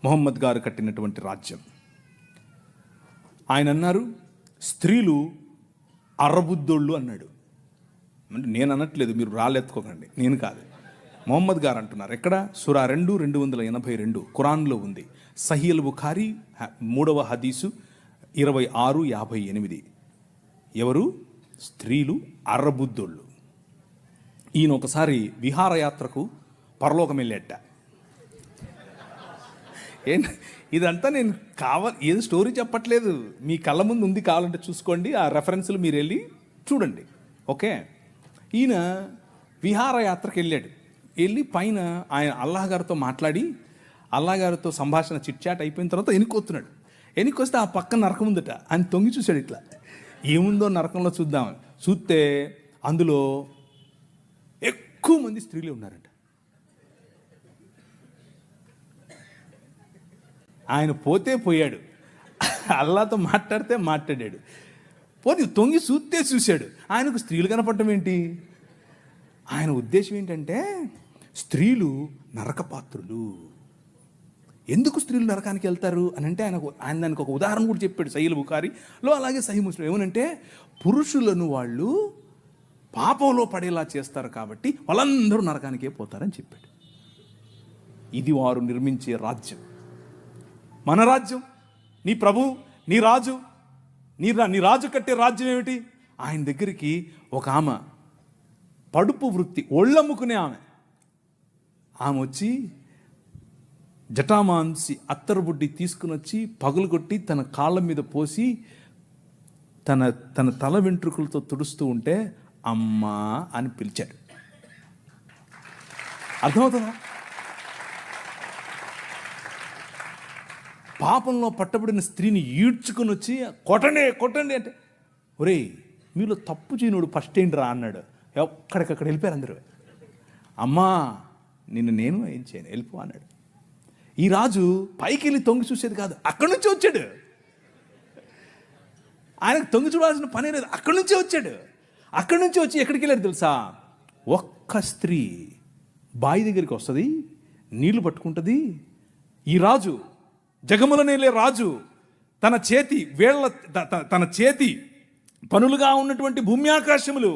మొహమ్మద్ గారు కట్టినటువంటి రాజ్యం. ఆయన అన్నారు స్త్రీలు అర్రబుద్దోళ్ళు అన్నాడు. అంటే నేను అనట్లేదు, మీరు రాళ్ళెత్తుకోకండి, నేను కాదు, మొహమ్మద్ గారు అంటున్నారు. ఎక్కడ? సూరా 2:282 ఖురాన్లో ఉంది. సహీల్ బుఖారీ 3వ హదీసు 26:58. ఎవరు? స్త్రీలు అర్రబుద్దోళ్ళు. ఈయన ఒకసారి విహారయాత్రకు పరలోకం వెళ్ళేట. ఇదంతా నేను ఏదో స్టోరీ చెప్పట్లేదు, మీ కళ్ళ ముందు ఉంది, కావాలంటే చూసుకోండి, ఆ రెఫరెన్స్లు మీరు వెళ్ళి చూడండి. ఓకే, ఈయన విహారయాత్రకు వెళ్ళి పైన ఆయన అల్లాహ్ గారితో మాట్లాడి, అల్లాహ్ గారితో సంభాషణ చిట్చాట్ అయిపోయిన తర్వాత ఎన్నికొస్తున్నాడు. ఎన్నికొస్తే ఆ పక్కన నరకం ఉందట. ఆయన తొంగి చూశాడు, ఇట్లా ఏముందో నరకంలో చూద్దాం. చూస్తే అందులో ఎక్కువ మంది స్త్రీలు ఉన్నారంట. ఆయన పోతే పోయాడు, అల్లాతో మాట్లాడితే మాట్లాడాడు, పోతే తొంగి చూశాడు. ఆయనకు స్త్రీలు కనపడటం ఏంటి? ఆయన ఉద్దేశం ఏంటంటే స్త్రీలు నరకపాత్రులు. ఎందుకు స్త్రీలు నరకానికి వెళ్తారు అని అంటే ఆయన దానికి ఒక ఉదాహరణ కూడా చెప్పాడు సహీల్ బుఖారీలో, అలాగే సహీ ముస్లిం. ఏమనంటే పురుషులను వాళ్ళు పాపంలో పడేలా చేస్తారు కాబట్టి వాళ్ళందరూ నరకానికే పోతారని చెప్పాడు. ఇది వారు నిర్మించే రాజ్యం, మన రాజ్యం. నీ ప్రభు, నీ రాజు, నీ రాజు కట్టే రాజ్యం ఏమిటి? ఆయన దగ్గరికి ఒక ఆమె పడుపు వృత్తి, ఒళ్ళమ్ముకునే ఆమె వచ్చి జటామాంసి అత్తరుబుడ్డి తీసుకుని వచ్చి పగులు కొట్టి తన కాళ్ళ మీద పోసి తన తల వెంట్రుకలతో తుడుస్తూ ఉంటే అమ్మా అని పిలిచాడు. అర్థమవుతుందా? పాపంలో పట్టబడిన స్త్రీని ఈడ్చుకుని వచ్చి కొట్టండి అంటే, ఒరేయ్ మీలో తప్పు చేయనుడు ఫస్ట్ ఏంటి రా అన్నాడు. ఎక్కడికక్కడ వెళ్ళిపోయారు అందరూ. అమ్మా నేను ఏం చేయను, వెళ్ళిపో అన్నాడు. ఈ రాజు పైకి వెళ్ళి తొంగి చూసేది కాదు, అక్కడి నుంచి వచ్చాడు. ఆయనకు తొంగి చూడాల్సిన పనే లేదు, అక్కడి నుంచే వచ్చాడు. అక్కడి నుంచి వచ్చి ఎక్కడికి వెళ్ళాడు తెలుసా? ఒక్క స్త్రీ బావి దగ్గరికి వస్తుంది, నీళ్లు పట్టుకుంటుంది. ఈ రాజు, జగములనేలే రాజు, తన చేతి పనులుగా ఉన్నటువంటి భూమి ఆకాశములు,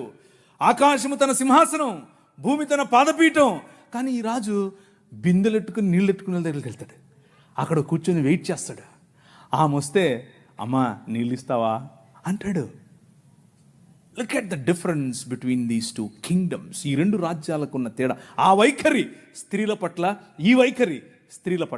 ఆకాశము తన సింహాసనం, భూమి తన పాదపీఠం. కానీ ఈ రాజు బిందెలెట్టుకుని నీళ్ళెట్టుకునే దగ్గరికి వెళ్తాడు. అక్కడ కూర్చొని వెయిట్ చేస్తాడు. ఆమె వస్తే అమ్మా నీళ్ళు ఇస్తావా అంటాడు. Look at the difference between these two kingdoms. ఈ రెండు రాజ్యాలకు ఉన్న తేడా, ఆ వైఖరి స్త్రీల పట్ల, ఈ వైఖరి స్త్రీల పట్ల.